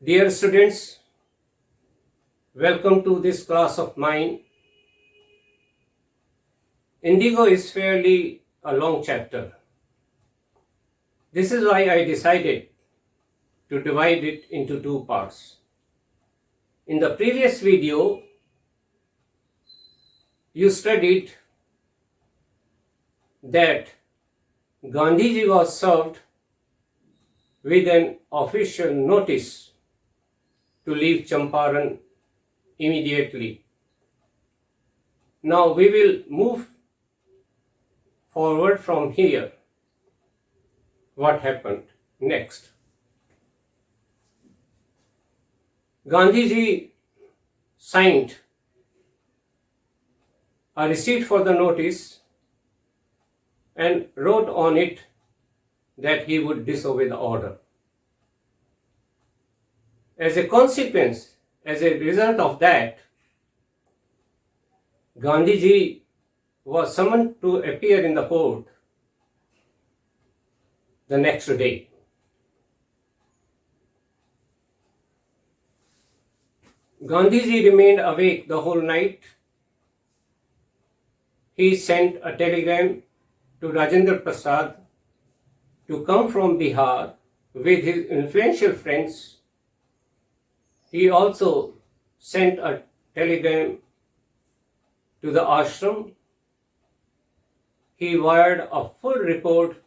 Dear students, welcome to this class of mine. Indigo is fairly a long chapter. This is why I decided to divide it into two parts. In the previous video, you studied that Gandhiji was served with an official notice to leave Champaran immediately. Now we will move forward from here. What happened next? Gandhiji signed a receipt for the notice and wrote on it that he would disobey the order. As a consequence, as a result of that, Gandhiji was summoned to appear in the court the next day. Gandhiji remained awake the whole night. He sent a telegram to Rajendra Prasad to come from Bihar with his influential friends. He also sent a telegram to the ashram. He wired a full report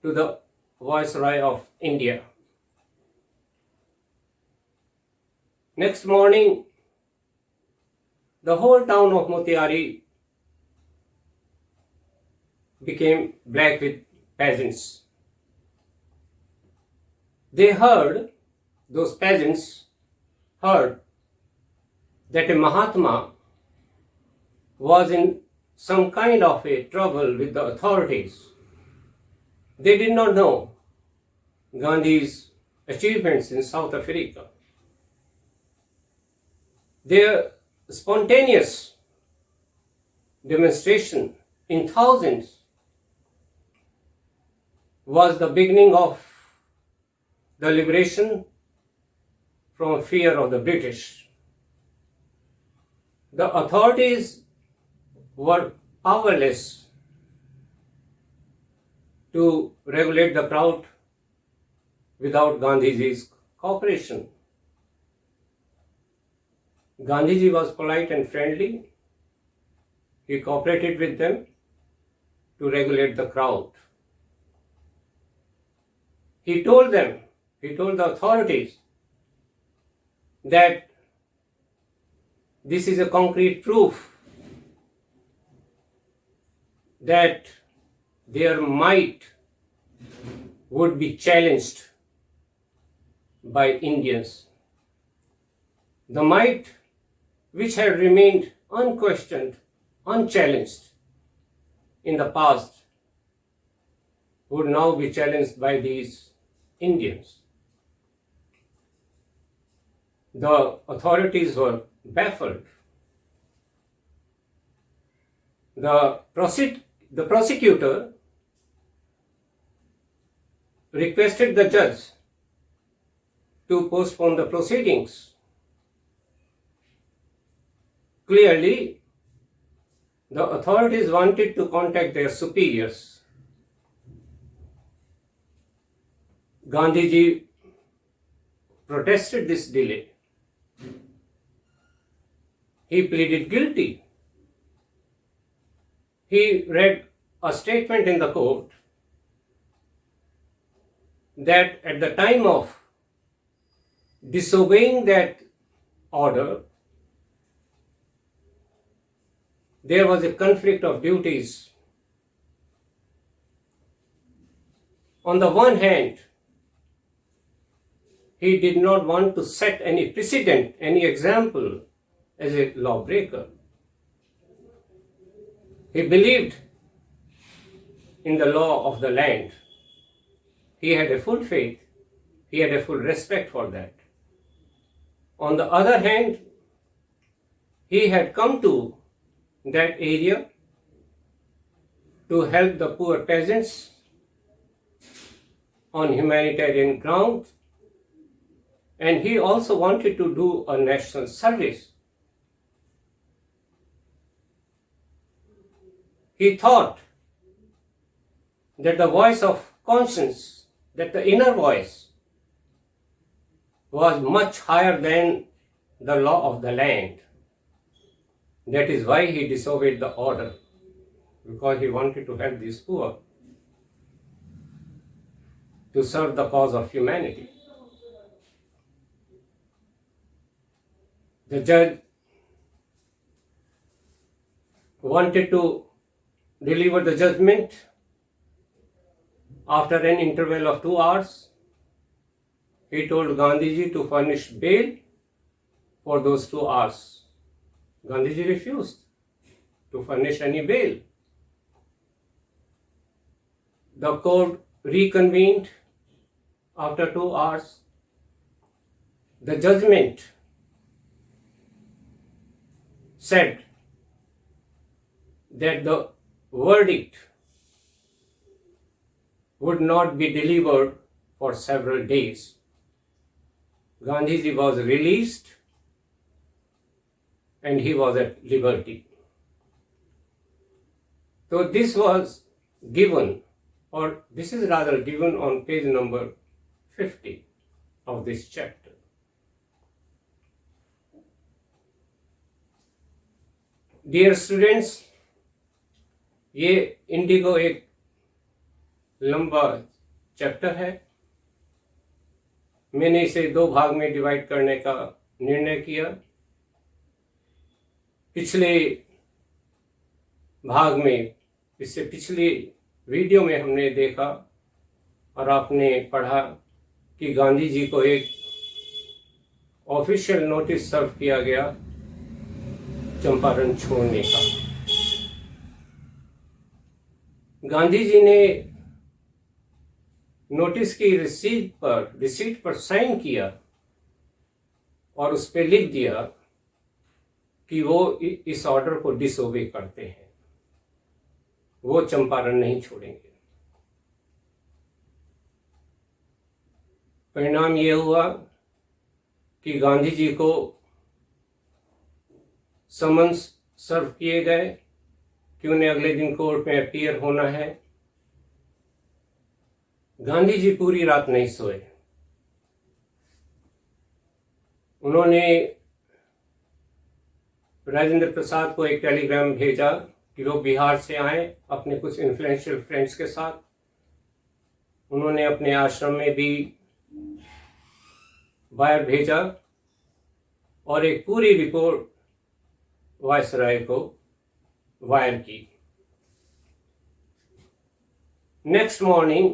to the Viceroy of India. Next morning, the whole town of Motiari became black with peasants. Those peasants heard that a Mahatma was in some kind of a trouble with the authorities. They did not know Gandhi's achievements in South Africa. Their spontaneous demonstration in thousands was the beginning of the liberation from fear of the British. The authorities were powerless to regulate the crowd without Gandhiji's cooperation. Gandhiji was polite and friendly. He cooperated with them to regulate the crowd. He told the authorities that this is a concrete proof that their might would be challenged by Indians. The might which had remained unquestioned, unchallenged in the past would now be challenged by these Indians. The authorities were baffled. The prosecutor requested the judge to postpone the proceedings. Clearly, the authorities wanted to contact their superiors. Gandhiji protested this delay. He pleaded guilty. He read a statement in the court that at the time of disobeying that order, there was a conflict of duties. On the one hand, he did not want to set any precedent, any example as a lawbreaker. He believed in the law of the land. He had a full faith. He had a full respect for that. On the other hand, he had come to that area to help the poor peasants on humanitarian ground and he also wanted to do a national service. He thought that the voice of conscience, that the inner voice, was much higher than the law of the land. That is why he disobeyed the order, because he wanted to help these poor, to serve the cause of humanity. The judge wanted to deliver the judgment after an interval of 2 hours. He told Gandhiji to furnish bail for those 2 hours. Gandhiji refused to furnish any bail. The court reconvened after 2 hours. The judgment said that the verdict would not be delivered for several days. Gandhiji was released and he was at liberty. So this was given, or this is rather given on page number 50 of this chapter. Dear students, ये Indigo एक लंबा chapter है. मैंने इसे 2 भाग में divide करने का निर्णय किया. पिछले भाग में, इससे पिछली वीडियो में हमने देखा और आपने पढ़ा कि गांधी जी को एक ऑफिशियल नोटिस सर्व किया गया चंपारण छोड़ने का. गांधी जी ने नोटिस की रिसीट पर साइन किया और उस पर लिख दिया कि वो इस ऑर्डर को डिसोबे करते हैं, वो चंपारण नहीं छोड़ेंगे. परिणाम ये हुआ कि गांधी जी को समन्स सर्व किए गए कि उन्हें अगले दिन कोर्ट में अपीयर होना है. गांधी जी पूरी रात नहीं सोए. उन्होंने राजेंद्र प्रसाद को एक टेलीग्राम भेजा कि वो बिहार से आए अपने कुछ इन्फ्लुएंशियल फ्रेंड्स के साथ. उन्होंने अपने आश्रम में भी वायर भेजा और एक पूरी रिपोर्ट वायसराय को वायर की. नेक्स्ट मॉर्निंग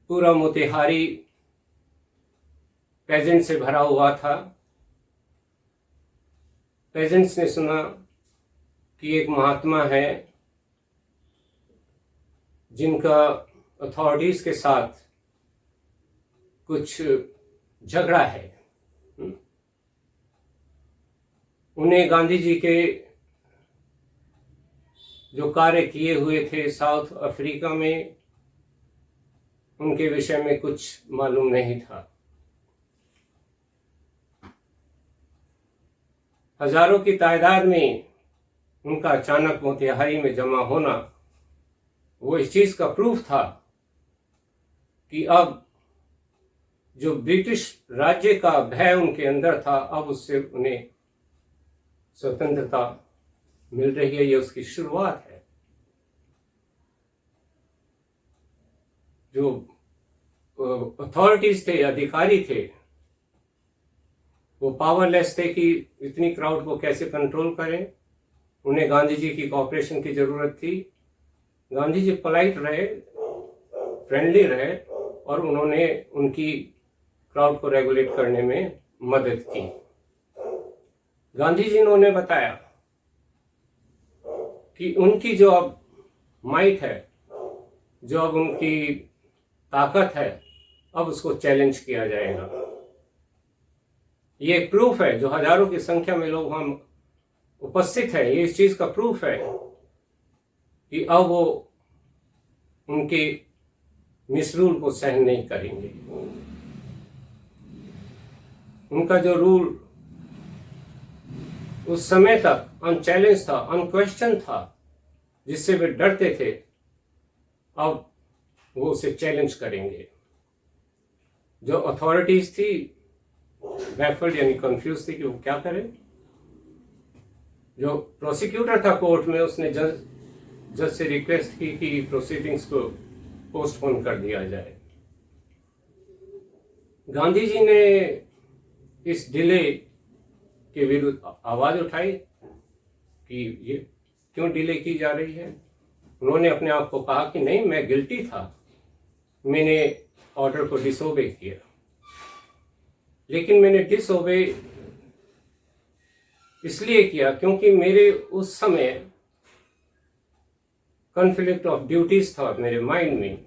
पूरा मोतिहारी पेजेंट से भरा हुआ था. पेजेंट्स ने सुना कि एक महात्मा है जिनका अथॉरिटीज के साथ कुछ झगड़ा है. उन्हें गांधी जी के जो कार्य किए हुए थे साउथ अफ्रीका में, उनके विषय में कुछ मालूम नहीं था. हजारों की तादाद में उनका अचानक मोतिहारी में जमा होना वो इस चीज का प्रूफ था कि अब जो ब्रिटिश राज्य का भय उनके अंदर था, अब उससे उन्हें स्वतंत्रता मिल रही है. ये उसकी शुरुआत है. जो अथॉरिटीज थे, अधिकारी थे, वो पावरलेस थे कि इतनी क्राउड को कैसे कंट्रोल करें. उन्हें गांधी जी की कोऑपरेशन की जरूरत थी. गांधी जी पोलाइट रहे, फ्रेंडली रहे और उन्होंने उनकी क्राउड को रेगुलेट करने में मदद की. गांधी जी ने उन्हें बताया कि उनकी जो अब माइट है, जो अब उनकी ताकत है, अब उसको चैलेंज किया जाएगा. ये एक प्रूफ है. जो हजारों की संख्या में लोग वहां उपस्थित है, ये इस चीज का प्रूफ है कि अब वो उनके मिसरूल को सहन नहीं करेंगे. उनका जो रूल उस समय तक अनचैलेंज था, अनक्वेश्चन था, जिससे वे डरते थे, अब वो उसे चैलेंज करेंगे। जो अथॉरिटीज थी बैफल्ड यानी कंफ्यूज थी कि वो क्या करें। जो प्रोसिक्यूटर था कोर्ट में, उसने जज से रिक्वेस्ट की कि प्रोसीडिंग्स को पोस्टपोन कर दिया जाए। गांधी जी ने इस डिले के विरुद्ध आवाज उठाई कि ये क्यों डिले की जा रही है। उन्होंने अपने आप को कहा कि नहीं, मैं गिल्टी था, मैंने ऑर्डर को डिसोबे किया, लेकिन मैंने डिसोबे इसलिए किया क्योंकि मेरे उस समय कॉन्फ्लिक्ट ऑफ ड्यूटीज था मेरे माइंड में।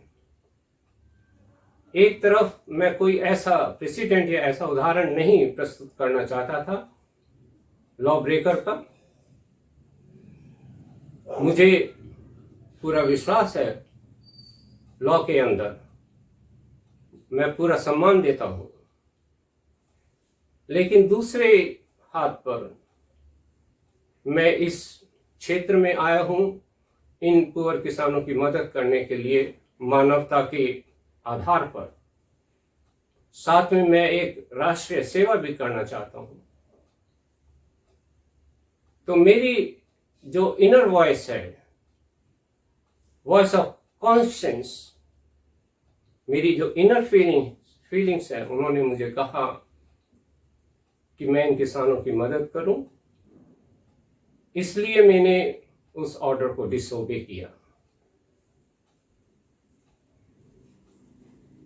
एक तरफ मैं कोई ऐसा प्रेसिडेंट या ऐसा उदाहरण नहीं प्रस्तुत करना चाहता था लॉ ब्रेकर का। मुझे पूरा विश्वास है लॉ के अंदर, मैं पूरा सम्मान देता हूं, लेकिन दूसरे हाथ पर मैं इस क्षेत्र में आया हूं इन पुअर किसानों की मदद करने के लिए मानवता के आधार पर। साथ में मैं एक राष्ट्रीय सेवा भी करना चाहता हूं। तो मेरी जो इनर वॉइस है, वॉइस ऑफ कॉन्शियंस, मेरी जो इनर फीलिंग्स है, उन्होंने मुझे कहा कि मैं इन किसानों की मदद करूं, इसलिए मैंने उस ऑर्डर को डिसोबे किया।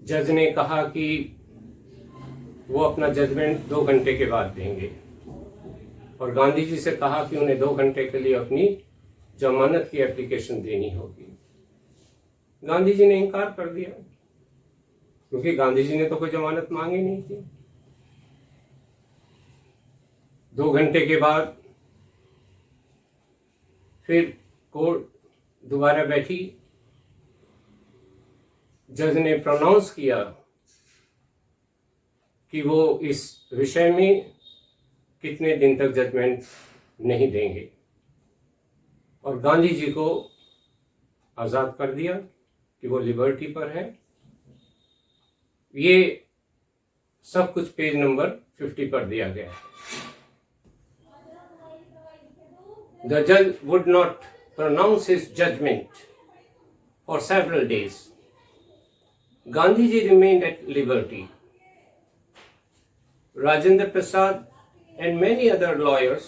जज ने कहा कि वो अपना जजमेंट 2 घंटे के बाद देंगे और गांधी जी से कहा कि उन्हें 2 घंटे के लिए अपनी जमानत की एप्लीकेशन देनी होगी। गांधी जी ने इनकार कर दिया क्योंकि गांधी जी ने तो कोई जमानत मांगी नहीं थी। 2 घंटे के बाद फिर कोर्ट दोबारा बैठी। जज ने प्रोनाउंस किया कि वो इस विषय में कितने दिन तक जजमेंट नहीं देंगे और गांधी जी को आजाद कर दिया कि वो लिबर्टी पर है। ये सब कुछ पेज नंबर 50 पर दिया गया है। The judge would not pronounce his judgment for several days. Gandhiji remained at liberty. Rajendra Prasad and many other lawyers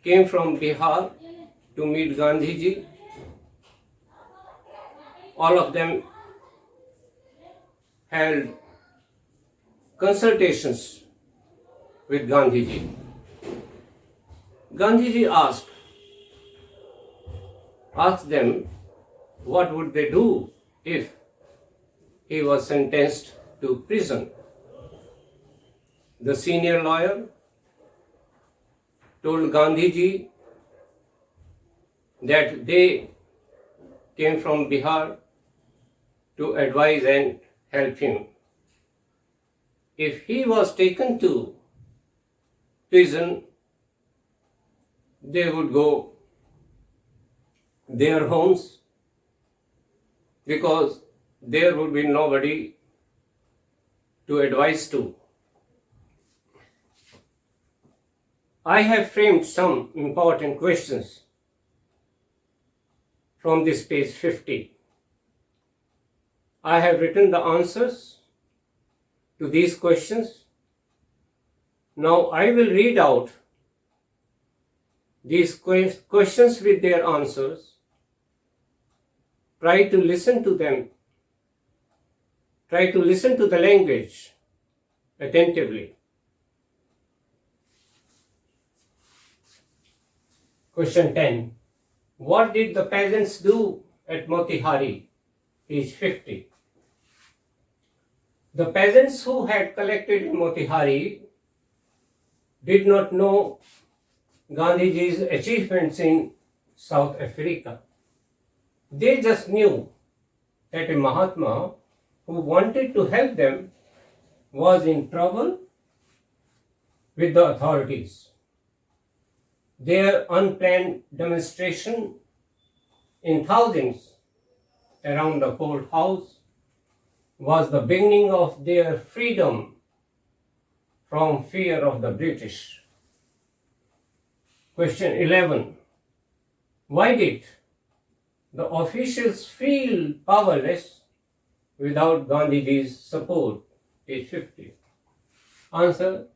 came from Bihar to meet Gandhiji. All of them held consultations with Gandhiji. Gandhiji asked them what would they do if he was sentenced to prison. The senior lawyer told Gandhiji that they came from Bihar to advise and help him. If he was taken to prison, they would go their homes because there would be nobody to advise to. I have framed some important questions from this page 50. I have written the answers to these questions. Now I will read out these questions with their answers. Try to listen to them. Try to listen to the language attentively. Question 10. What did the peasants do at Motihari? Page 50. The peasants who had collected in Motihari did not know Gandhiji's achievements in South Africa. They just knew that a Mahatma who wanted to help them was in trouble with the authorities. Their unplanned demonstration in thousands around the courthouse was the beginning of their freedom from fear of the British. Question 11. Why did the officials feel powerless without Gandhiji's support? Page 50. Answer.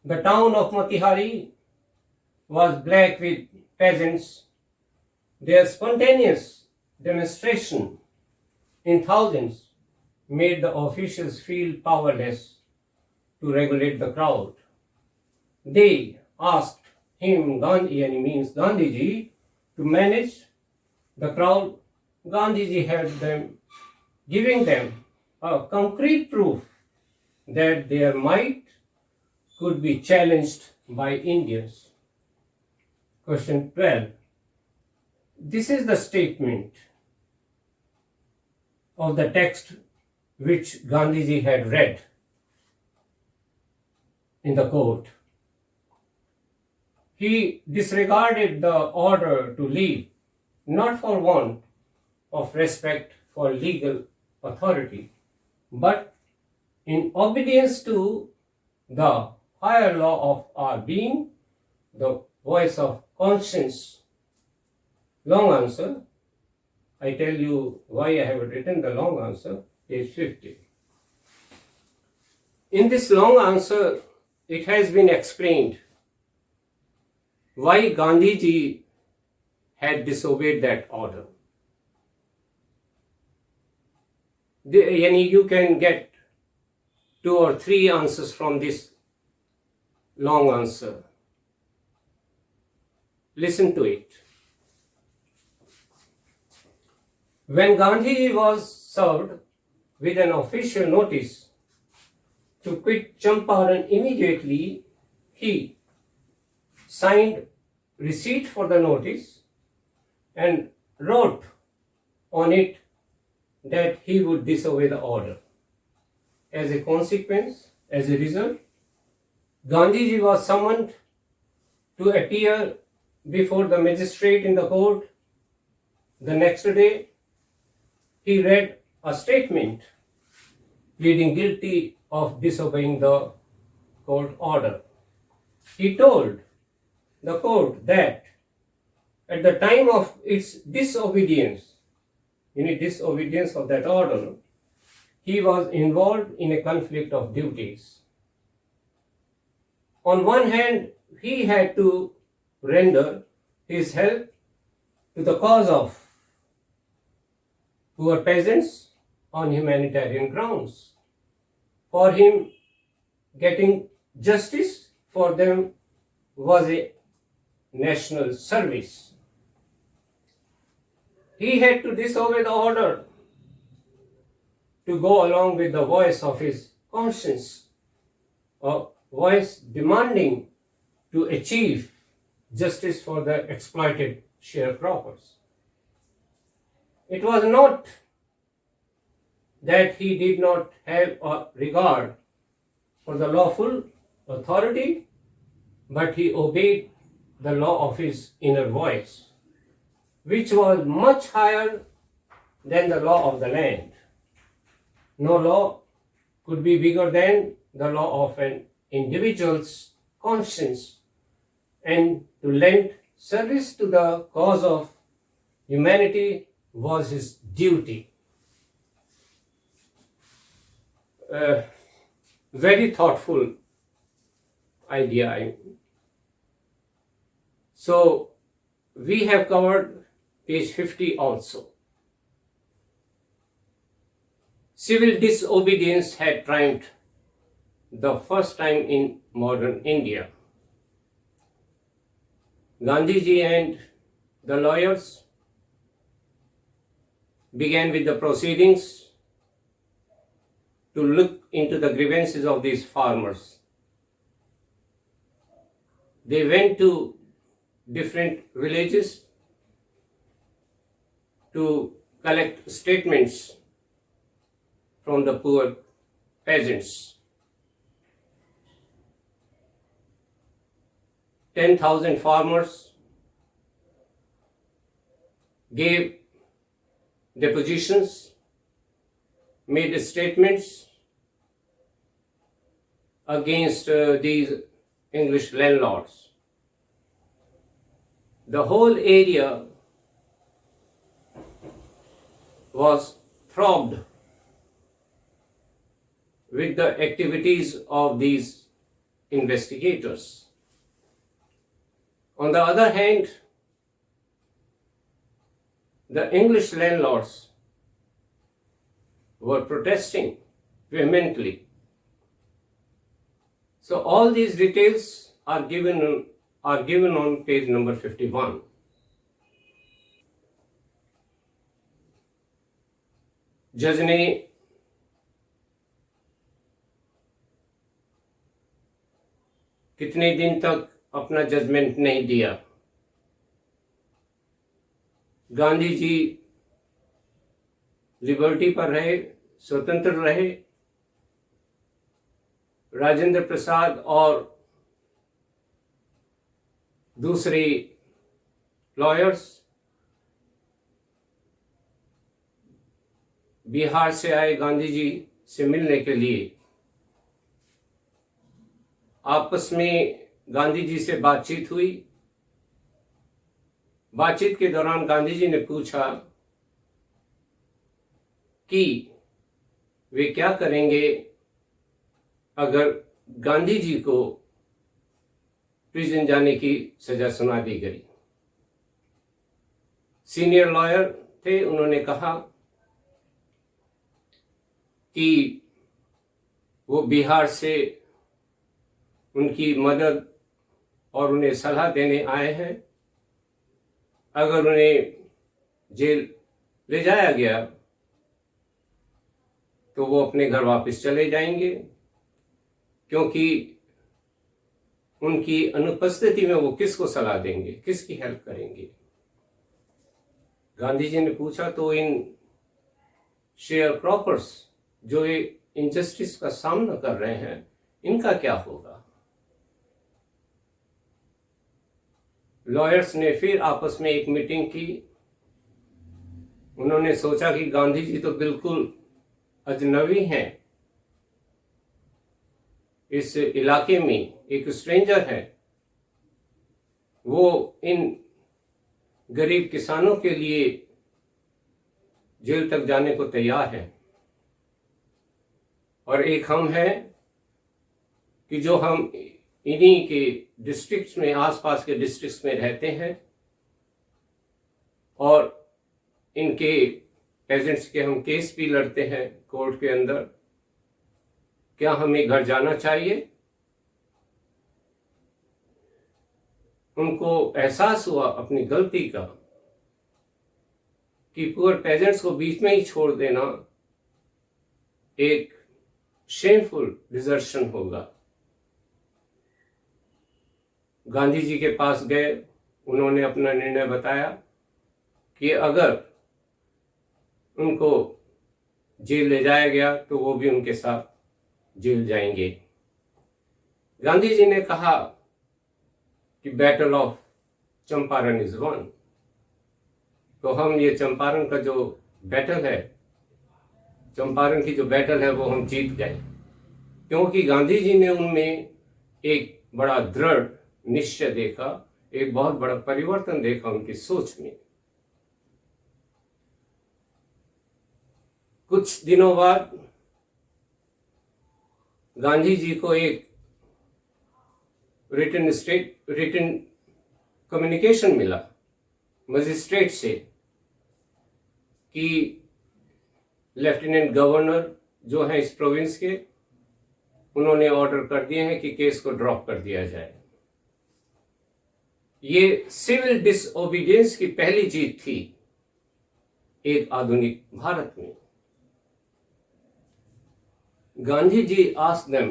The town of Motihari was black with peasants. Their spontaneous demonstration in thousands made the officials feel powerless to regulate the crowd. They asked him, Gandhiji, to manage the crowd. Gandhiji helped them, giving them a concrete proof that their might could be challenged by Indians. Question 12. This is the statement of the text which Gandhiji had read in the court. He disregarded the order to leave, not for want of respect for legal authority, but in obedience to the higher law of our being, the voice of conscience. Long answer. I tell you why I have written the long answer, page 50. In this long answer, it has been explained why Gandhiji had disobeyed that order. You can get 2 or 3 answers from this long answer. Listen to it. When Gandhiji was served with an official notice to quit Champaran immediately, he signed receipt for the notice and wrote on it that he would disobey the order. As a consequence, as a result, Gandhiji was summoned to appear before the magistrate in the court. The next day, he read a statement pleading guilty of disobeying the court order. He told the court that at the time of its disobedience of that order, he was involved in a conflict of duties. On one hand, he had to render his help to the cause of poor peasants on humanitarian grounds. For him, getting justice for them was a national service. He had to disobey the order to go along with the voice of his conscience, a voice demanding to achieve justice for the exploited sharecroppers. It was not that he did not have a regard for the lawful authority, but he obeyed the law of his inner voice, which was much higher than the law of the land. No law could be bigger than the law of an individual's conscience, and to lend service to the cause of humanity was his duty. Very thoughtful idea. So we have covered page 50 also. Civil disobedience had triumphed the first time in modern India. Gandhiji and the lawyers began with the proceedings to look into the grievances of these farmers. They went to different villages to collect statements from the poor peasants. 10,000 farmers gave depositions, made statements against these English landlords. The whole area was throbbed with the activities of these investigators. On the other hand, the English landlords were protesting vehemently. So all these details are given on page number 51. जज ने कितने दिन तक अपना judgement नहीं दिया। Gandhi ji liberty पर रहे, स्वतंत्र रहे। राजेंद्र प्रसाद और दूसरे लॉयर्स बिहार से आए गांधी जी से मिलने के लिए। आपस में गांधी जी से बातचीत हुई। बातचीत के दौरान गांधी जी ने पूछा कि वे क्या करेंगे अगर गांधी जी को प्रिजन जाने की सजा सुना दी गई। सीनियर लॉयर थे, उन्होंने कहा कि वो बिहार से उनकी मदद और उन्हें सलाह देने आए हैं। अगर उन्हें जेल ले जाया गया तो वो अपने घर वापस चले जाएंगे, क्योंकि उनकी अनुपस्थिति में वो किसको सलाह देंगे, किसकी हेल्प करेंगे। गांधी जी ने पूछा तो इन शेयर क्रॉपर्स जो ये इनजस्टिस का सामना कर रहे हैं, इनका क्या होगा। लॉयर्स ने फिर आपस में एक मीटिंग की। उन्होंने सोचा कि गांधी जी तो बिल्कुल अजनबी हैं, इस इलाके में एक स्ट्रेंजर है, वो इन गरीब किसानों के लिए जेल तक जाने को तैयार है, और एक हम हैं कि जो हम इन्हीं के डिस्ट्रिक्ट्स में, आसपास के डिस्ट्रिक्ट्स में रहते हैं और इनके पेजेंट्स के हम केस भी लड़ते हैं कोर्ट के अंदर। क्या हमें घर जाना चाहिए? उनको एहसास हुआ अपनी गलती का कि पुअर पेजेंट्स को बीच में ही छोड़ देना एक शेमफुल डिजर्शन होगा। गांधी जी के पास गए, उन्होंने अपना निर्णय बताया कि अगर उनको जेल ले जाया गया तो वो भी उनके साथ जेल जाएंगे। गांधी जी ने कहा कि battle of Champaran is one, तो हम ये चंपारण का जो बैटल है, चंपारण की जो बैटल है वो हम जीत गए, क्योंकि गांधी जी ने उनमें एक बड़ा दृढ़ निश्चय देखा, एक बहुत बड़ा परिवर्तन देखा उनकी सोच में। कुछ दिनों बाद गांधी जी को एक रिटन कम्युनिकेशन मिला मजिस्ट्रेट से कि लेफ्टिनेंट गवर्नर जो है इस प्रोविंस के, उन्होंने ऑर्डर कर दिए हैं कि केस को ड्रॉप कर दिया जाए। ये सिविल डिसओबीडियंस की पहली जीत थी एक आधुनिक भारत में। गांधी जी asked them,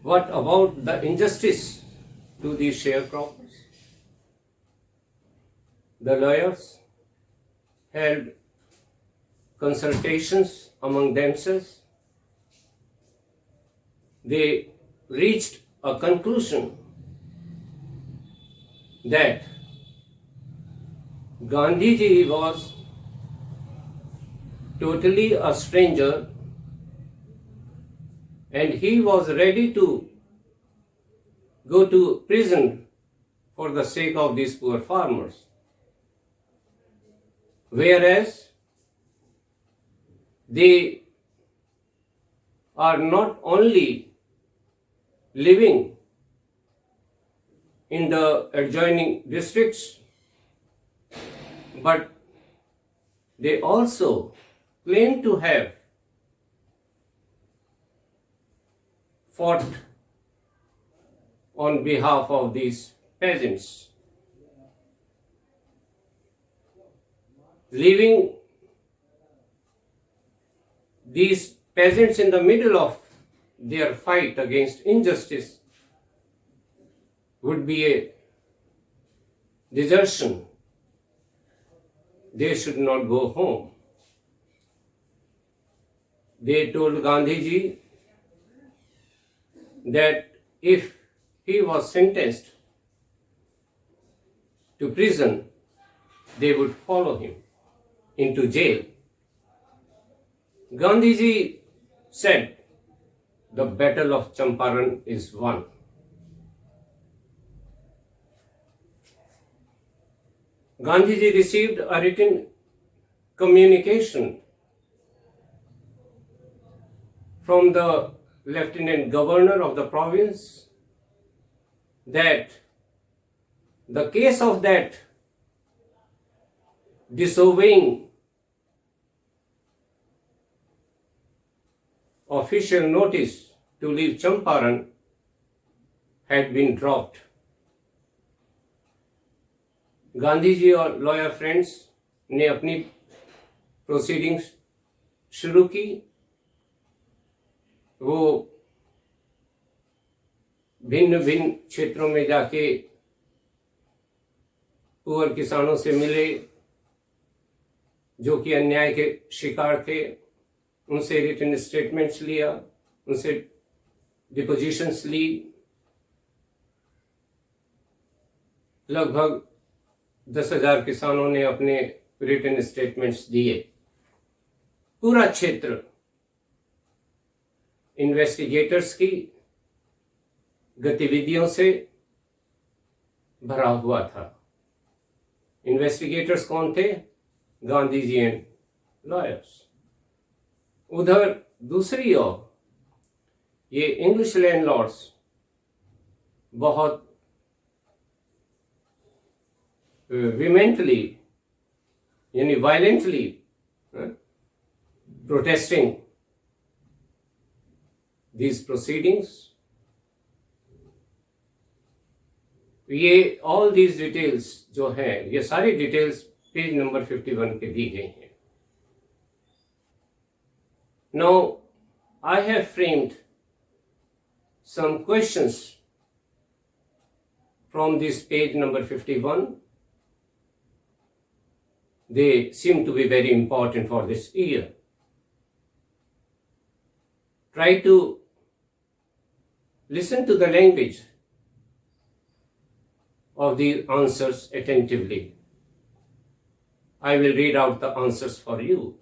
what about the injustice to these sharecroppers? The lawyers held consultations among themselves. They reached a conclusion that Gandhiji was totally a stranger and he was ready to go to prison for the sake of these poor farmers. Whereas they are not only living in the adjoining districts, but they also claim to have fought on behalf of these peasants, leaving these peasants in the middle of their fight against injustice would be a desertion. They should not go home. They told Gandhiji that if he was sentenced to prison, they would follow him into jail. Gandhiji said, the battle of Champaran is won. Gandhiji received a written communication from the Lieutenant Governor of the province that the case of that disobeying official notice to leave Champaran had been dropped. Gandhi और lawyer friends ने अपनी proceedings शुरू की। वो भिन्न भिन्न क्षेत्रों में जाके पुअर किसानों से मिले जो कि अन्याय के शिकार थे, उनसे रिटन स्टेटमेंट्स लिया, उनसे डिपोजिशंस ली। लगभग 10,000 किसानों ने अपने रिटन स्टेटमेंट्स दिए। पूरा क्षेत्र इन्वेस्टिगेटर्स की गतिविधियों से भरा हुआ था। इन्वेस्टिगेटर्स कौन थे? Gandhi ji and lawyers. उधर दूसरी ओर ये इंग्लिश लैंडलॉर्ड्स बहुत vehemently, यानी violently protesting these proceedings. ये all these details जो हैं, ये सारी details पेज नंबर 51 पे दी गई हैं। Now I have framed some questions from this page number 51. They seem to be very important for this year. Try to listen to the language of the answers attentively. I will read out the answers for you.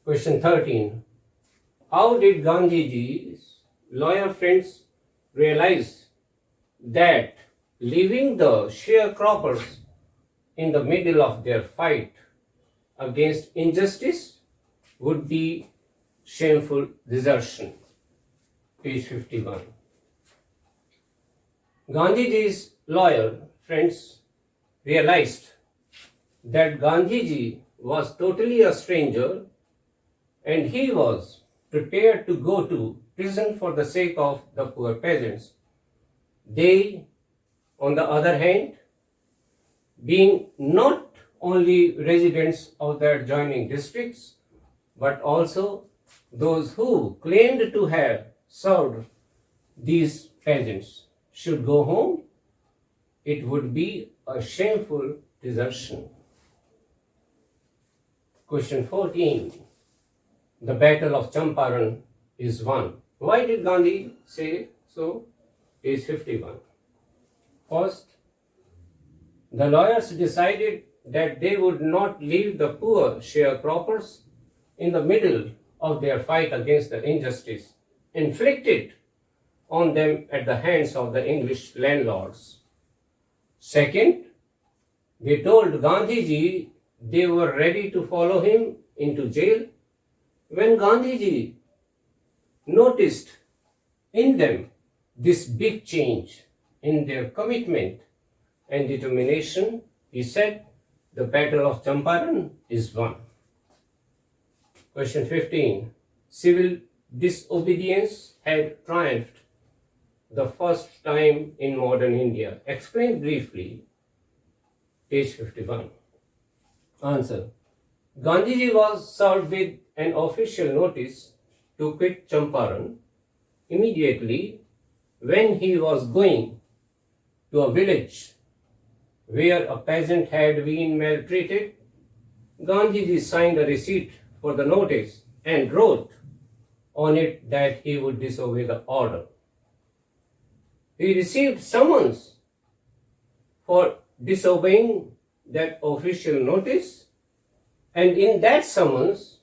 Question 13. How did Gandhiji's lawyer friends realize that leaving the sharecroppers in the middle of their fight against injustice would be shameful desertion? Page 51. Gandhiji's lawyer friends realized that Gandhiji was totally a stranger and he was prepared to go to prison for the sake of the poor peasants. They, on the other hand, being not only residents of the adjoining districts, but also those who claimed to have served these peasants, should go home, it would be a shameful desertion. Question 14. The Battle of Champaran is won. Why did Gandhi say so? page 51. First, the lawyers decided that they would not leave the poor sharecroppers in the middle of their fight against the injustice inflicted on them at the hands of the English landlords. Second, they told Gandhiji they were ready to follow him into jail. When Gandhiji noticed in them this big change in their commitment and determination, he said, the battle of Champaran is won. Question 15. Civil disobedience had triumphed the first time in modern India. Explain briefly. Page 51. Answer. Gandhiji was served with an official notice to quit Champaran immediately when he was going to a village where a peasant had been maltreated. Gandhiji signed a receipt for the notice and wrote on it that he would disobey the order. He received summons for disobeying that official notice, and in that summons,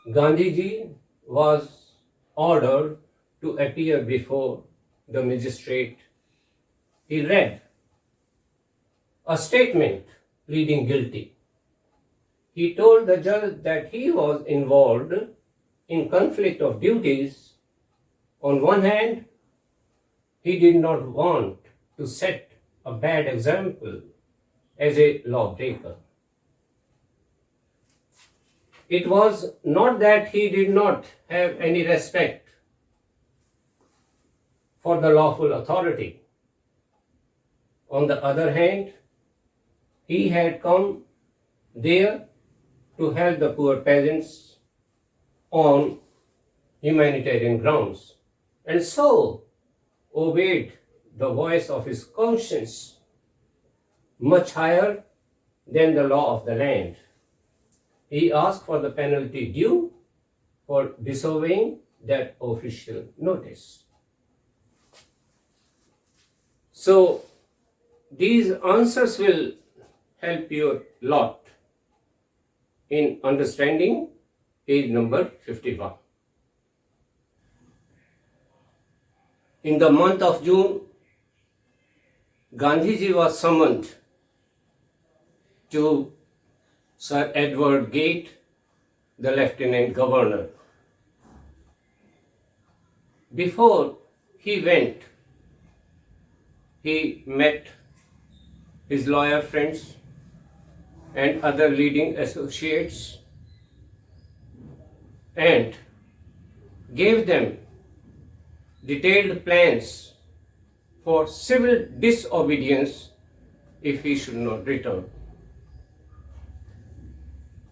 Gandhiji was ordered to appear before the magistrate. He read a statement pleading guilty. He told the judge that he was involved in conflict of duties. On one hand, he did not want to set a bad example as a lawbreaker. It was not that he did not have any respect for the lawful authority. On the other hand, he had come there to help the poor peasants on humanitarian grounds, and so obeyed the voice of his conscience much higher than the law of the land. He asked for the penalty due for disobeying that official notice. So these answers will help you a lot in understanding page number 51. In the month of June, Gandhiji was summoned to Sir Edward Gate, the Lieutenant Governor. Before he went, he met his lawyer friends and other leading associates and gave them detailed plans for civil disobedience if he should not return.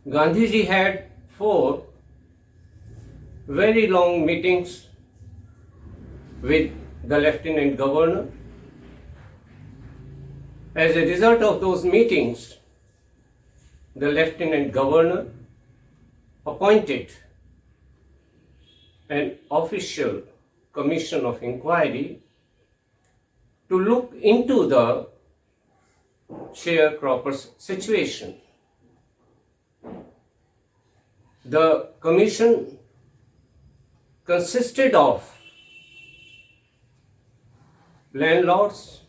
Gandhiji had 4 very long meetings with the Lieutenant Governor. As a result of those meetings, the Lieutenant Governor appointed an official commission of inquiry to look into the sharecroppers' situation. The commission consisted of landlords,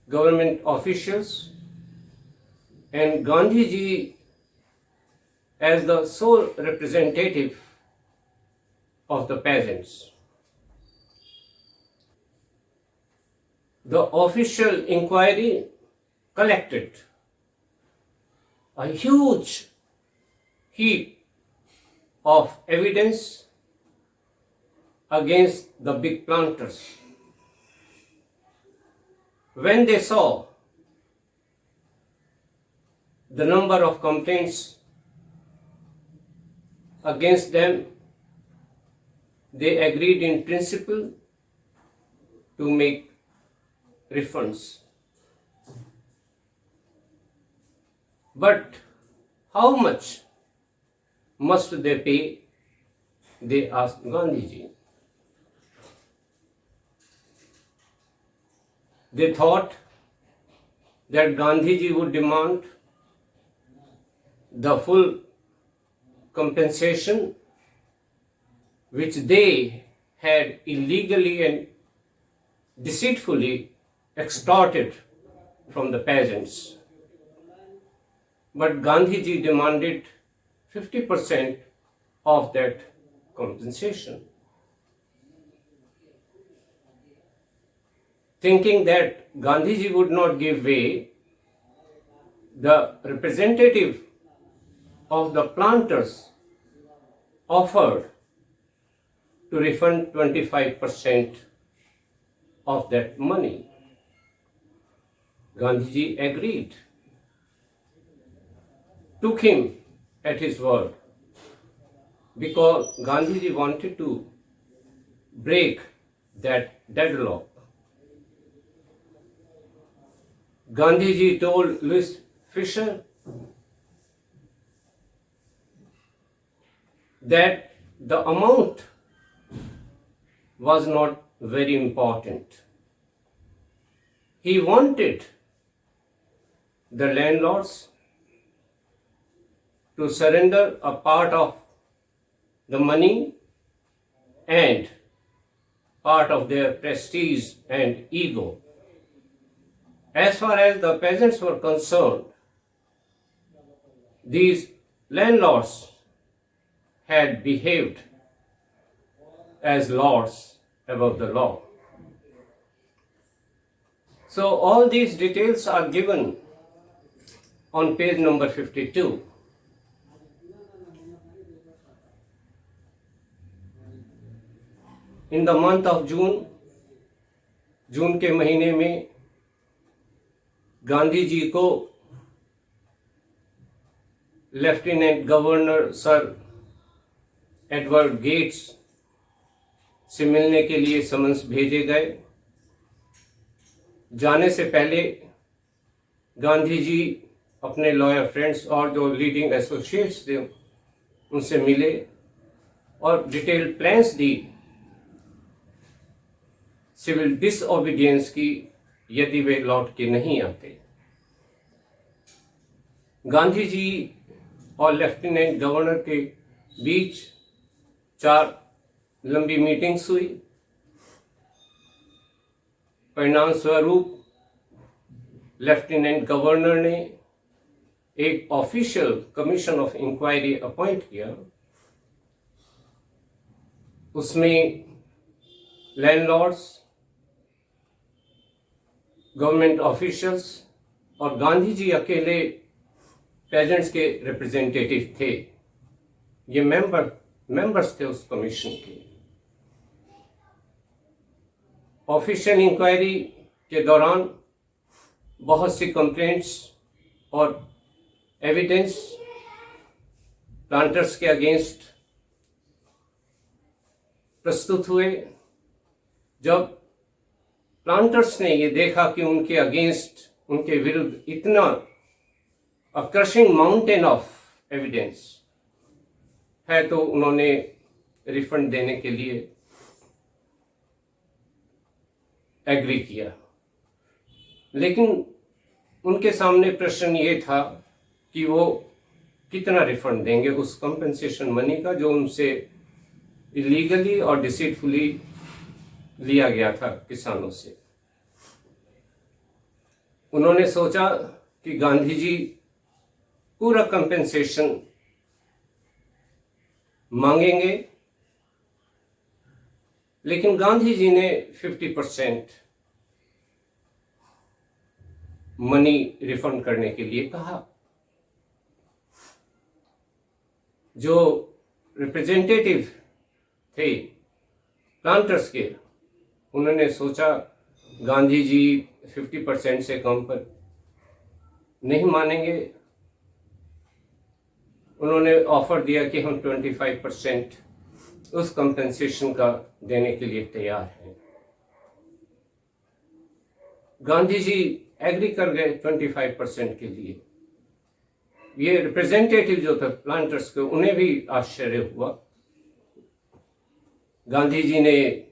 government officials, and Gandhiji as the sole representative of the peasants. The official inquiry collected a huge heap of evidence against the big planters. When they saw the number of complaints against them, they agreed in principle to make refunds. But how much must they pay? They asked Gandhiji. They thought that Gandhiji would demand the full compensation which they had illegally and deceitfully extorted from the peasants. But Gandhiji demanded 50% of that compensation, thinking that Gandhiji would not give way. The representative of the planters offered to refund 25% of that money. Gandhiji agreed, took him at his word, because Gandhiji wanted to break that deadlock. Gandhiji told Louis Fisher that the amount was not very important. He wanted the landlords to surrender a part of the money and part of their prestige and ego. As far as the peasants were concerned, these landlords had behaved as lords above the law. So all these details are given on page number 52. In the month of June, जून के महीने में गांधी जी को lieutenant governor sir Edward Gates से मिलने के लिए summons भेजे गए। जाने से पहले गांधी जी अपने लॉयर फ्रेंड्स और जो लीडिंग एसोसिएट्स थे उनसे मिले और डिटेल प्लान्स दी सिविल डिसओबीडियंस की यदि वे लौट के नहीं आते। गांधी जी और लेफ्टिनेंट गवर्नर के बीच 4 लंबी मीटिंग्स हुई। परिणाम स्वरूप लेफ्टिनेंट गवर्नर ने एक official commission of inquiry appoint किया। उसमें लैंडलॉर्ड्स, गवर्नमेंट ऑफिशियल्स और गांधी जी अकेले पेजेंट्स के रिप्रेजेंटेटिव थे। ये मेंबर्स थे उस कमीशन के। ऑफिशियल इंक्वायरी के दौरान बहुत सी कंप्लेंट्स और एविडेंस प्लांटर्स के अगेंस्ट प्रस्तुत हुए। जब प्लांटर्स ने ये देखा कि उनके अगेंस्ट, उनके विरुद्ध इतना क्रशिंग माउंटेन ऑफ एविडेंस है, तो उन्होंने रिफंड देने के लिए एग्री किया। लेकिन उनके सामने प्रश्न ये था कि वो कितना रिफंड देंगे उस कंपनसेशन मनी का जो उनसे इलीगली और डिसीटफुली लिया गया था किसानों से। उन्होंने सोचा कि गांधी जी पूरा कंपनसेशन मांगेंगे, लेकिन गांधी जी ने 50% मनी रिफंड करने के लिए कहा। जो रिप्रेजेंटेटिव थे प्लांटर्स के, उन्होंने सोचा गांधी जी 50% से कम पर नहीं मानेंगे। उन्होंने ऑफर दिया कि हम 25% उस कंपनसेशन का देने के लिए तैयार हैं। गांधी जी एग्री कर गए 25% के लिए। ये रिप्रेजेंटेटिव जो थे प्लांटर्स के, उन्हें भी आश्चर्य हुआ। गांधी जी ने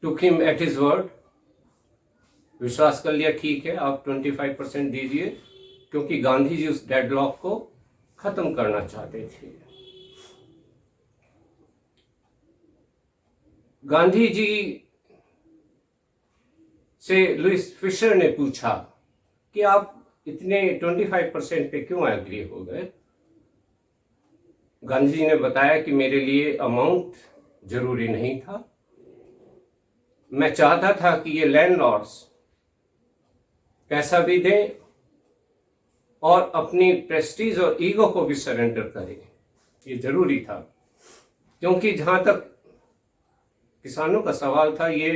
took him at his word विश्वास कर लिया ठीक है आप 25% दीजिए, क्योंकि गांधी जी उस डेडलॉक को खत्म करना चाहते थे। गांधी जी से लुइस फिशर ने पूछा कि आप इतने 25% पे क्यों एग्री हो गए। गांधी जी ने बताया कि मेरे लिए अमाउंट जरूरी नहीं था, मैं चाहता था कि ये लैंडलॉर्ड्स पैसा भी दें और अपनी प्रेस्टीज और ईगो को भी सरेंडर करें, ये जरूरी था। क्योंकि जहां तक किसानों का सवाल था, ये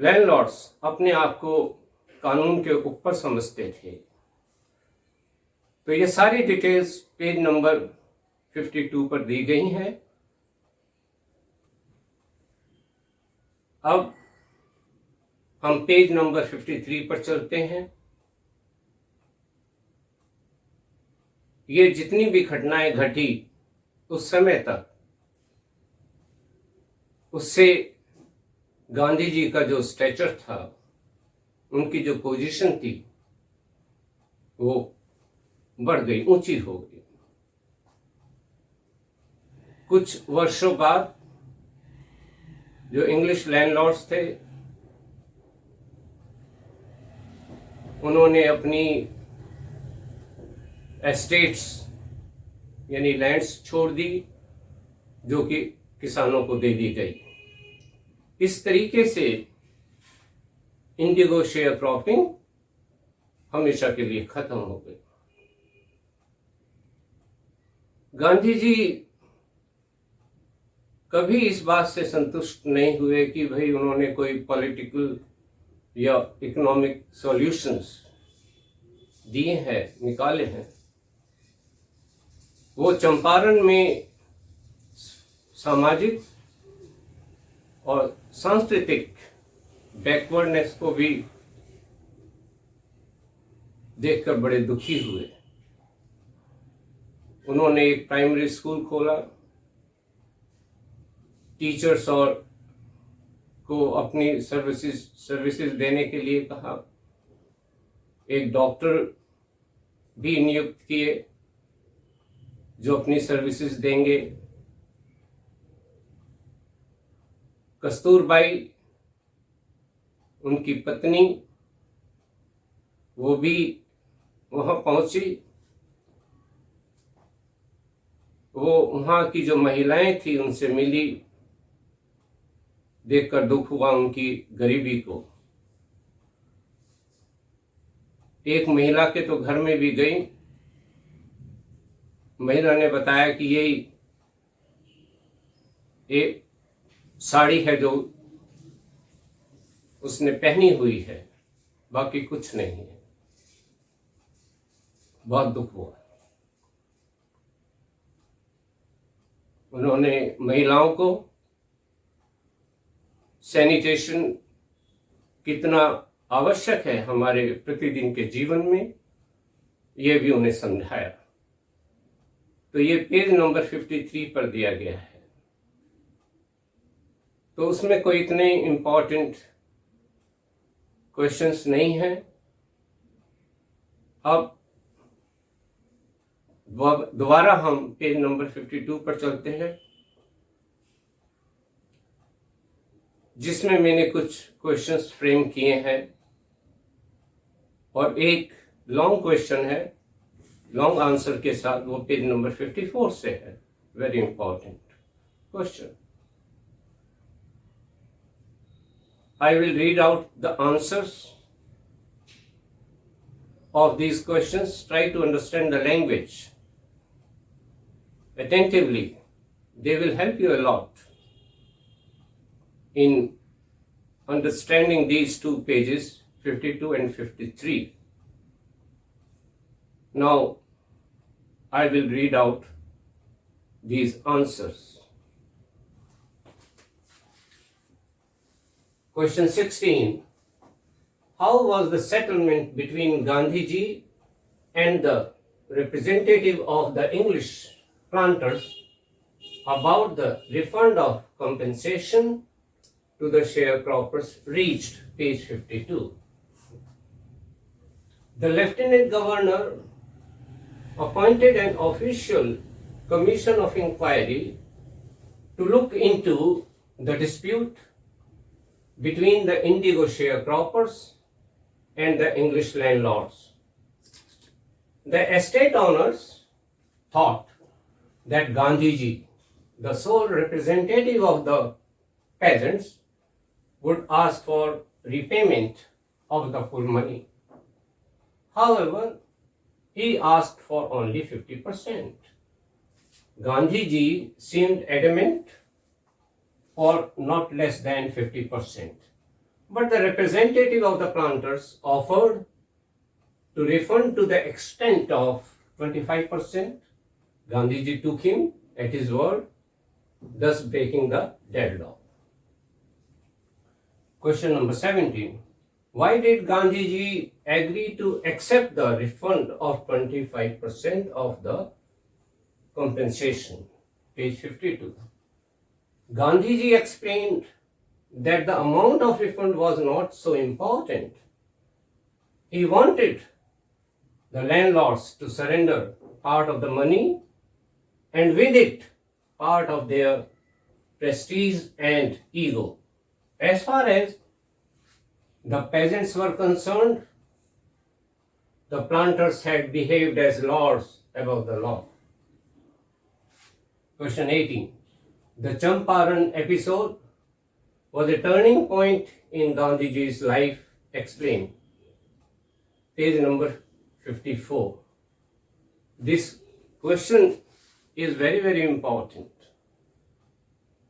लैंडलॉर्ड्स अपने आप को कानून के ऊपर समझते थे। तो ये सारी डिटेल्स पेज नंबर 52 पर दी गई हैं। अब हम पेज नंबर 53 पर चलते हैं। ये जितनी भी घटनाएं घटी उस समय तक, उससे गांधी जी का जो स्टेचर था, उनकी जो पोजीशन थी, वो बढ़ गई, ऊंची हो गई। कुछ वर्षों बाद जो इंग्लिश लैंडलॉर्ड्स थे, उन्होंने अपनी एस्टेट्स यानी लैंड्स छोड़ दी, जो कि किसानों को दे दी गई। इस तरीके से इंडिगो शेयर क्रॉपिंग हमेशा के लिए खत्म हो गई। गांधी जी कभी इस बात से संतुष्ट नहीं हुए कि भाई उन्होंने कोई पॉलिटिकल या इकोनॉमिक सॉल्यूशंस दिए हैं, निकाले हैं। वो चंपारण में सामाजिक और सांस्कृतिक बैकवर्डनेस को भी देखकर बड़े दुखी हुए। उन्होंने एक प्राइमरी स्कूल खोला, टीचर्स और को अपनी सर्विसेज देने के लिए कहा, एक डॉक्टर भी नियुक्त किए जो अपनी सर्विसेज देंगे। कस्तूरबाई उनकी पत्नी, वो भी वहां पहुंची। वो वहां की जो महिलाएं थी उनसे मिली, देखकर दुख हुआ उनकी गरीबी को। एक महिला के तो घर में भी गई। महिला ने बताया कि ये एक साड़ी है जो उसने पहनी हुई है, बाकी कुछ नहीं है। बहुत दुख हुआ। उन्होंने महिलाओं को सैनिटेशन कितना आवश्यक है हमारे प्रतिदिन के जीवन में, यह भी उन्हें समझाया। तो ये पेज नंबर 53 पर दिया गया है। तो उसमें कोई इतने इम्पोर्टेंट क्वेश्चंस नहीं है। अब दोबारा हम पेज नंबर 52 पर चलते हैं, जिसमें मैंने कुछ क्वेश्चंस फ्रेम किए हैं और एक लॉन्ग क्वेश्चन है, लॉन्ग आंसर के साथ। वो पेज नंबर 54 से है। Very important question. I will read out the answers of these questions. Try to understand the language attentively. They will help you a lot in understanding these two pages, 52 and 53. Now, I will read out these answers. Question 16. How was the settlement between Gandhiji and the representative of the English planters about the refund of compensation to the sharecroppers reached, page 52. The Lieutenant Governor appointed an official commission of inquiry to look into the dispute between the Indigo sharecroppers and the English landlords. The estate owners thought that Gandhiji, the sole representative of the peasants, would ask for repayment of the full money. However, he asked for only 50%. Gandhiji seemed adamant for not less than 50%. But the representative of the planters offered to refund to the extent of 25%. Gandhiji took him at his word, thus breaking the deadlock. Question number 17. Why did Gandhiji agree to accept the refund of 25% of the compensation? Page 52. Gandhiji explained that the amount of refund was not so important. He wanted the landlords to surrender part of the money and with it part of their prestige and ego. As far as the peasants were concerned, the planters had behaved as lords above the law. Question 18. The Champaran episode was a turning point in Gandhiji's life. Explained. Page number 54. This question is very, very important.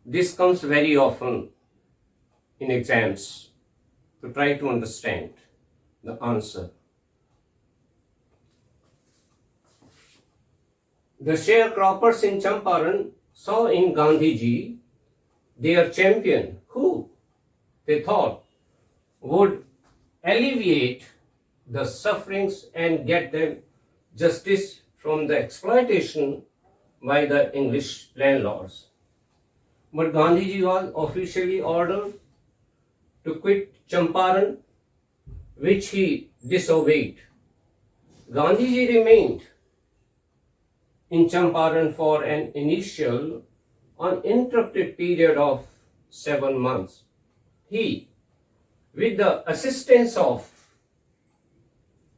This comes very often in exams to try to understand the answer. The sharecroppers in Champaran saw in Gandhiji their champion who, they thought, would alleviate the sufferings and get them justice from the exploitation by the English landlords. But Gandhiji was officially ordered to quit Champaran, which he disobeyed. Gandhiji remained in Champaran for an initial uninterrupted period of 7 months. He, with the assistance of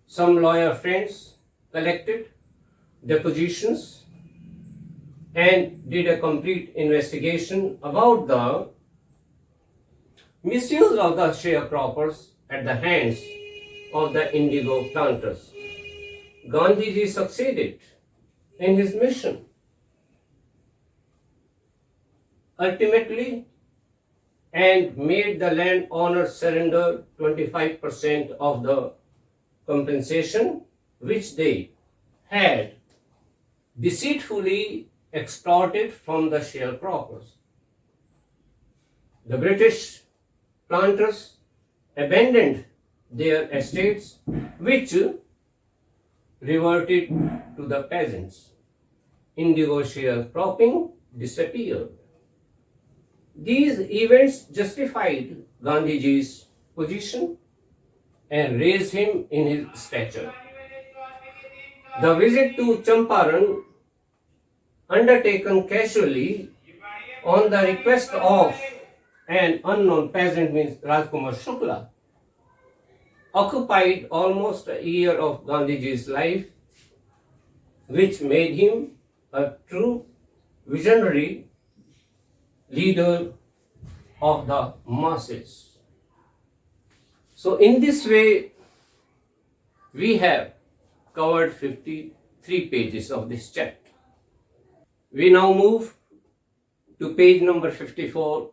some lawyer friends, collected depositions and did a complete investigation about the misuse of the sharecroppers at the hands of the indigo planters. Gandhiji succeeded in his mission. Ultimately, and made the landowners surrender 25% of the compensation which they had deceitfully extorted from the sharecroppers. The British planters abandoned their estates, which reverted to the peasants. Indigo sharecropping disappeared. These events justified Gandhiji's position and raised him in his stature. The visit to Champaran, undertaken casually on the request of an unknown peasant, means Rajkumar Shukla, occupied almost a year of Gandhiji's life, which made him a true visionary leader of the masses. So in this way, we have covered 53 pages of this chapter. We now move to page number 54,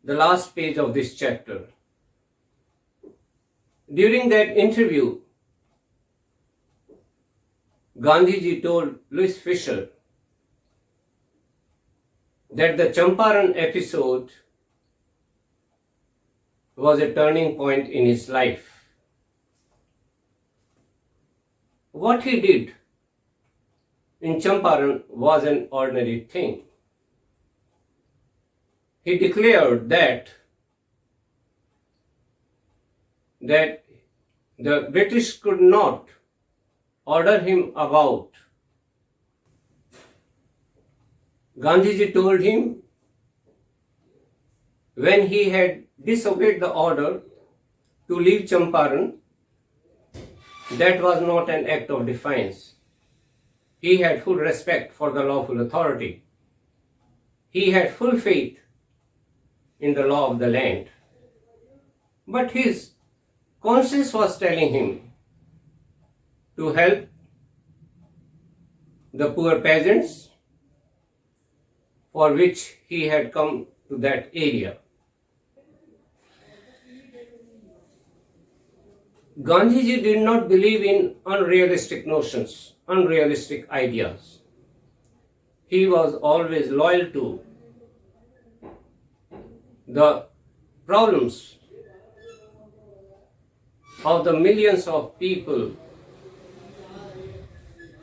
the last page of this chapter. During that interview, Gandhiji told Louis Fisher that the Champaran episode was a turning point in his life. What he did in Champaran was an ordinary thing. He declared that that the British could not order him about. Gandhiji told him when he had disobeyed the order to leave Champaran, that was not an act of defiance. He had full respect for the lawful authority. He had full faith in the law of the land. But his conscience was telling him to help the poor peasants for which he had come to that area. Gandhiji did not believe in unrealistic notions, unrealistic ideas. He was always loyal to the problems of the millions of people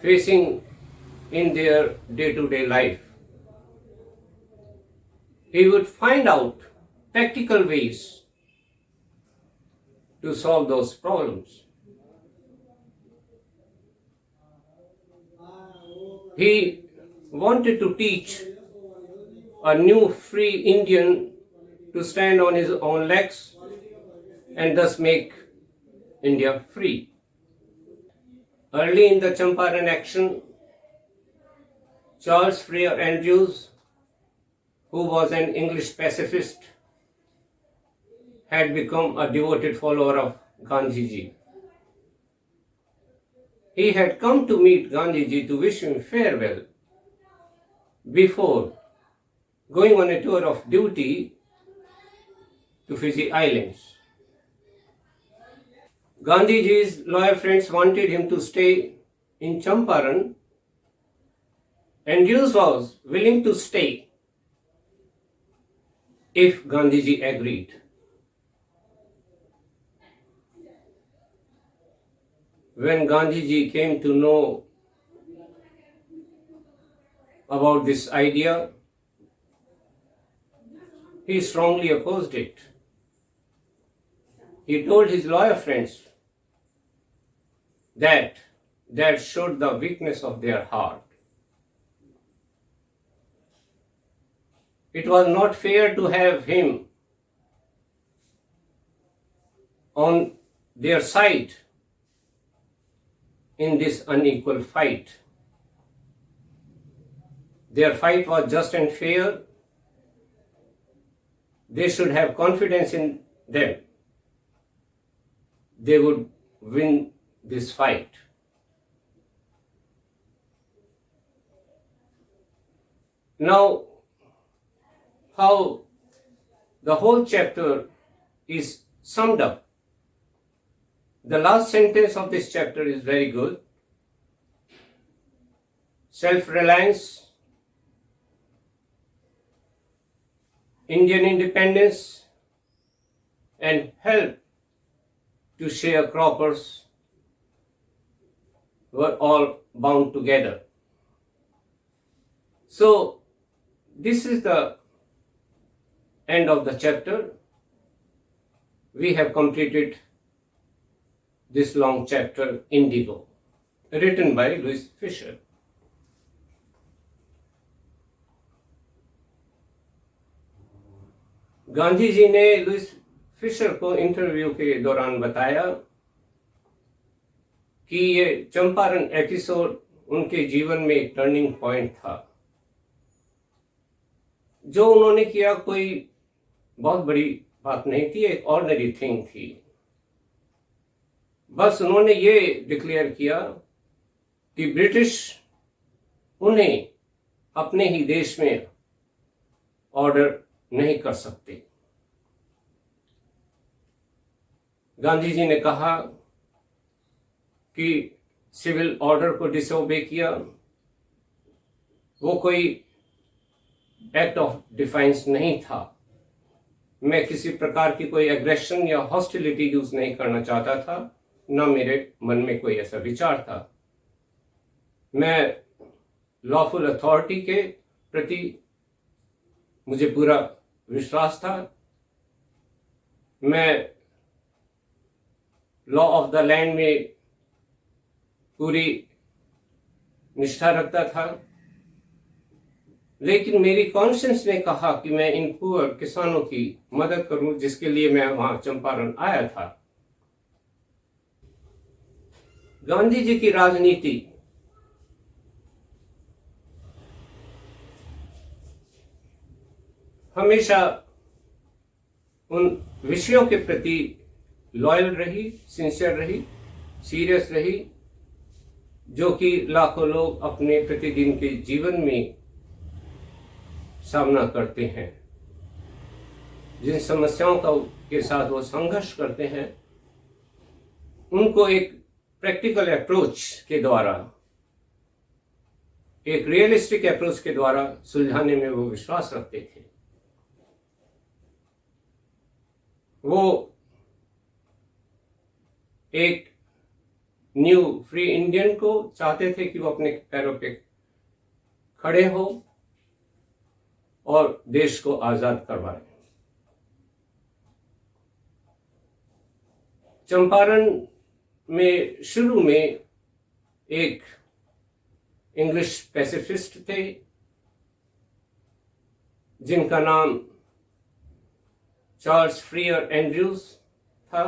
facing in their day-to-day life. He would find out practical ways to solve those problems. He wanted to teach a new free Indian to stand on his own legs and thus make India free. Early in the Champaran action, Charles Freer Andrews, who was an English pacifist, had become a devoted follower of Gandhiji. He had come to meet Gandhiji to wish him farewell before going on a tour of duty to Fiji Islands. Gandhiji's loyal friends wanted him to stay in Champaran, and Andrews was willing to stay if Gandhiji agreed. When Gandhiji came to know about this idea, he strongly opposed it. He told his loyal friends that showed the weakness of their heart. It was not fair to have him on their side in this unequal fight. Their fight was just and fair. They should have confidence in them. They would win this fight. Now, how the whole chapter is summed up. The last sentence of this chapter is very good. Self-reliance, Indian independence, and help to sharecroppers were all bound together. So, this is the end of the chapter. We have completed this long chapter, Indigo, written by Louis Fisher. Gandhi ji ने Louis Fisher को interview के दौरान बताया कि ये Champaran episode उनके जीवन में एक टर्निंग पॉइंट था। जो उन्होंने किया कोई बहुत बड़ी बात नहीं थी, एक ऑर्डिनरी थिंग थी। बस उन्होंने ये डिक्लेयर किया कि ब्रिटिश उन्हें अपने ही देश में ऑर्डर नहीं कर सकते। गांधी जी ने कहा कि सिविल ऑर्डर को डिसोबे किया, वो कोई एक्ट ऑफ डिफेंस नहीं था। मैं किसी प्रकार की कोई एग्रेशन या हॉस्टिलिटी यूज नहीं करना चाहता था, न मेरे मन में कोई ऐसा विचार था। मैं लॉफुल अथॉरिटी के प्रति मुझे पूरा विश्वास था। मैं लॉ ऑफ द लैंड में पूरी निष्ठा रखता था, लेकिन मेरी कॉन्शियंस ने कहा कि मैं इन पुअर किसानों की मदद करूं, जिसके लिए मैं वहां चंपारण आया था। गांधी जी की राजनीति हमेशा उन विषयों के प्रति लॉयल रही, सिंसियर रही, सीरियस रही, जो कि लाखों लोग अपने प्रतिदिन के जीवन में सामना करते हैं। जिन समस्याओं के साथ वो संघर्ष करते हैं, उनको एक प्रैक्टिकल अप्रोच के द्वारा, एक रियलिस्टिक अप्रोच के द्वारा सुलझाने में वो विश्वास रखते थे। वो एक न्यू फ्री इंडियन को चाहते थे कि वो अपने पैरों पे खड़े हो और देश को आजाद करवाए। चंपारण में शुरू में एक इंग्लिश पैसिफिस्ट थे जिनका नाम चार्ल्स फ्रियर एंड्रयूज था।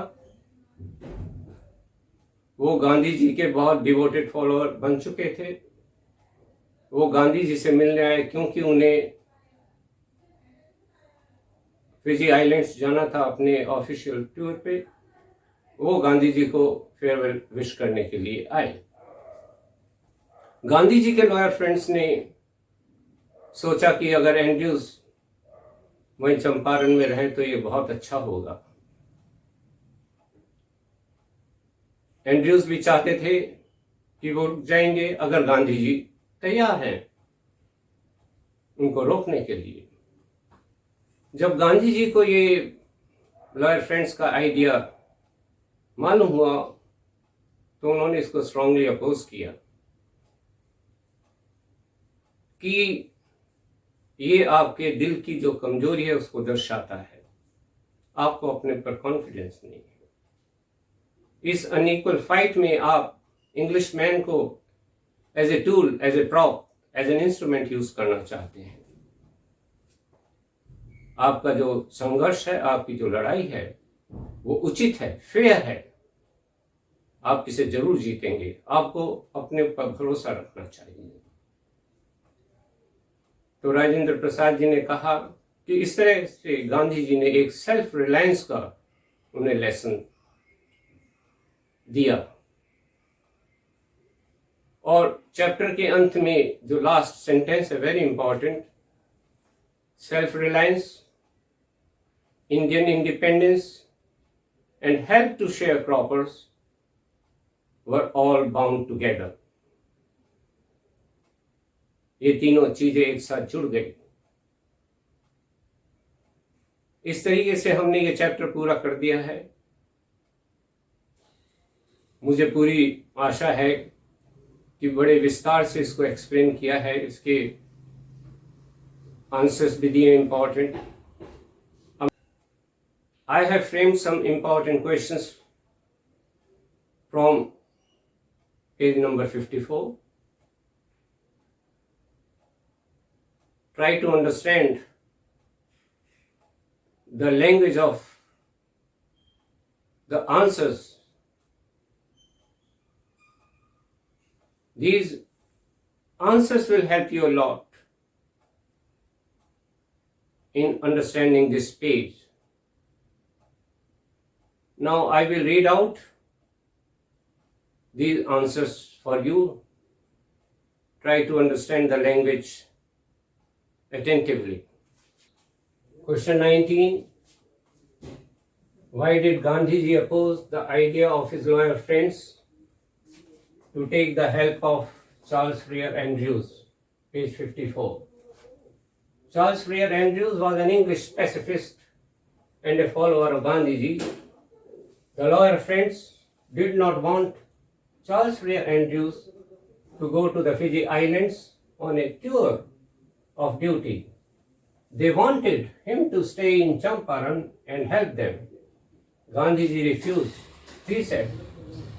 वो गांधी जी के बहुत डिवोटेड फॉलोअर बन चुके थे। वो गांधी जी से मिलने आए क्योंकि उन्हें फिजी आइलैंड्स जाना था अपने ऑफिशियल टूर पे। वो गांधी जी को फेयरवेल विश करने के लिए आए। गांधी जी के लॉयर फ्रेंड्स ने सोचा कि अगर एंड्रयूज वहीं चंपारण में रहे तो ये बहुत अच्छा होगा। एंड्रयूज भी चाहते थे कि वो जाएंगे अगर गांधी जी तैयार हैं उनको रोकने के लिए। जब गांधी जी को ये लॉयर फ्रेंड्स का आइडिया मालूम हुआ तो उन्होंने इसको स्ट्रांगली अपोज किया कि ये आपके दिल की जो कमजोरी है उसको दर्शाता है, आपको अपने पर कॉन्फिडेंस नहीं है। इस अनइक्वल फाइट में आप इंग्लिश मैन को as a tool, as a prop, as an instrument use करना चाहते हैं। आपका जो संघर्ष है, आपकी जो लड़ाई है वो उचित है, फेयर है, आप इसे जरूर जीतेंगे, आपको अपने ऊपर भरोसा रखना चाहिए। तो राजेंद्र प्रसाद जी ने कहा कि इस तरह से गांधी जी ने एक सेल्फ रिलायंस का उन्हें लेसन दिया। और चैप्टर के अंत में जो लास्ट सेंटेंस है very important, self reliance, Indian independence and help to sharecroppers were all bound together। ये तीनों चीजें एक साथ जुड़ गई। इस तरीके से हमने ये चैप्टर पूरा कर दिया है। मुझे पूरी आशा है कि बड़े विस्तार से इसको एक्सप्लेन किया है, इसके आंसर्स भी दिए important. I have framed some important questions from page number 54. Try to understand the language of the answers. These answers will help you a lot in understanding this page. Now I will read out these answers for you. Try to understand the language attentively. Question 19. Why did Gandhi ji oppose the idea of his lawyer friends to take the help of Charles Freer Andrews? Page 54. Charles Freer Andrews was an English pacifist and a follower of Gandhi ji. The lawyer friends did not want Charles Freer Andrews to go to the Fiji Islands on a tour of duty. They wanted him to stay in Champaran and help them. Gandhiji refused. He said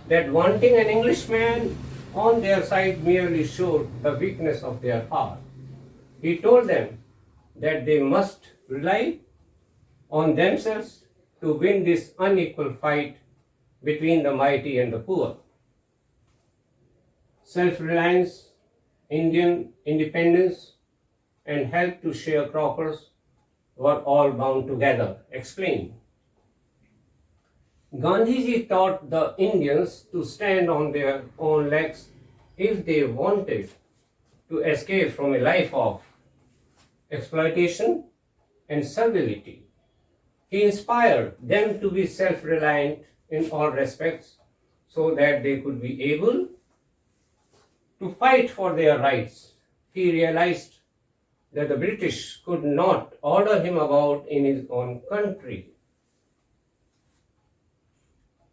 that wanting an Englishman on their side merely showed the weakness of their heart. He told them that they must rely on themselves to win this unequal fight between the mighty and the poor. Self-reliance, Indian independence, and help to sharecroppers were all bound together. Explain. Gandhiji taught the Indians to stand on their own legs if they wanted to escape from a life of exploitation and servility. He inspired them to be self-reliant in all respects so that they could be able to fight for their rights. He realized that the British could not order him about in his own country.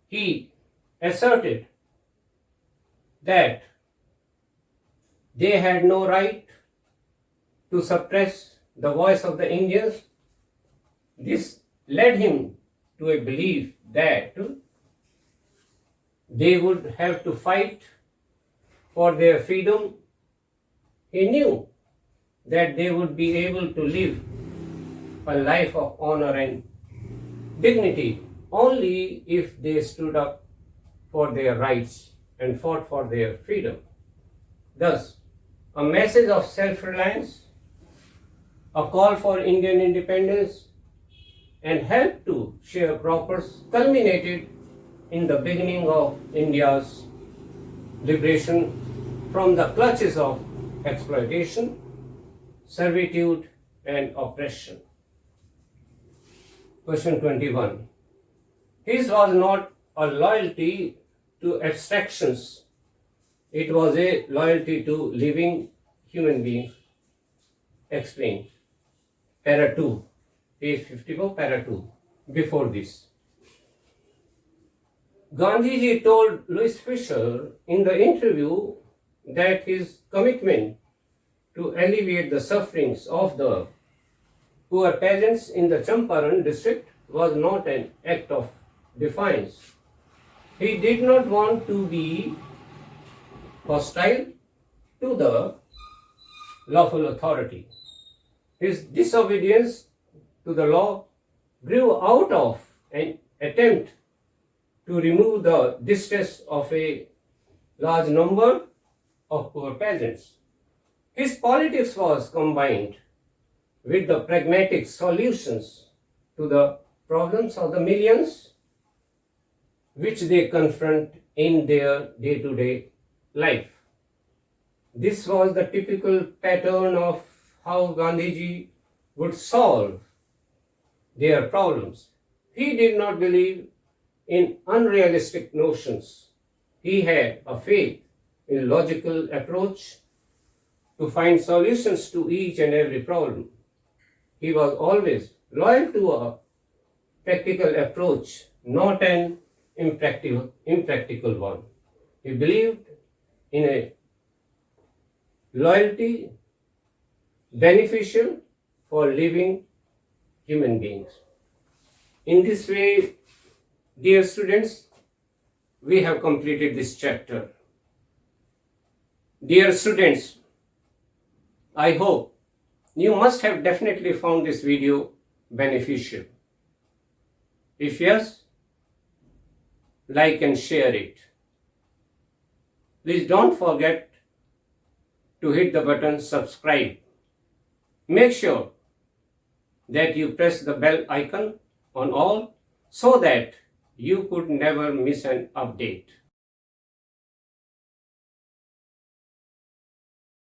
He asserted that they had no right to suppress the voice of the Indians. This led him to a belief that they would have to fight for their freedom. He knew that they would be able to live a life of honor and dignity only if they stood up for their rights and fought for their freedom. Thus, a message of self-reliance, a call for Indian independence, and help to sharecroppers culminated in the beginning of India's liberation from the clutches of exploitation, servitude, and oppression. Question 21. His was not a loyalty to abstractions, it was a loyalty to living human beings. Explain. Para 2, page 54, para 2, before this. Gandhiji told Louis Fisher in the interview that his commitment to alleviate the sufferings of the poor peasants in the Champaran district was not an act of defiance. He did not want to be hostile to the lawful authority. His disobedience to the law grew out of an attempt to remove the distress of a large number of poor peasants. His politics was combined with the pragmatic solutions to the problems of the millions which they confront in their day-to-day life. This was the typical pattern of how Gandhiji would solve their problems. He did not believe in unrealistic notions. He had a faith in logical approach to find solutions to each and every problem. He was always loyal to a practical approach, not an impractical one. He believed in a loyalty beneficial for living human beings. In this way, dear students, we have completed this chapter. Dear students, I hope you must have definitely found this video beneficial. If yes, like and share it. Please don't forget to hit the button subscribe. Make sure that you press the bell icon on all so that you could never miss an update.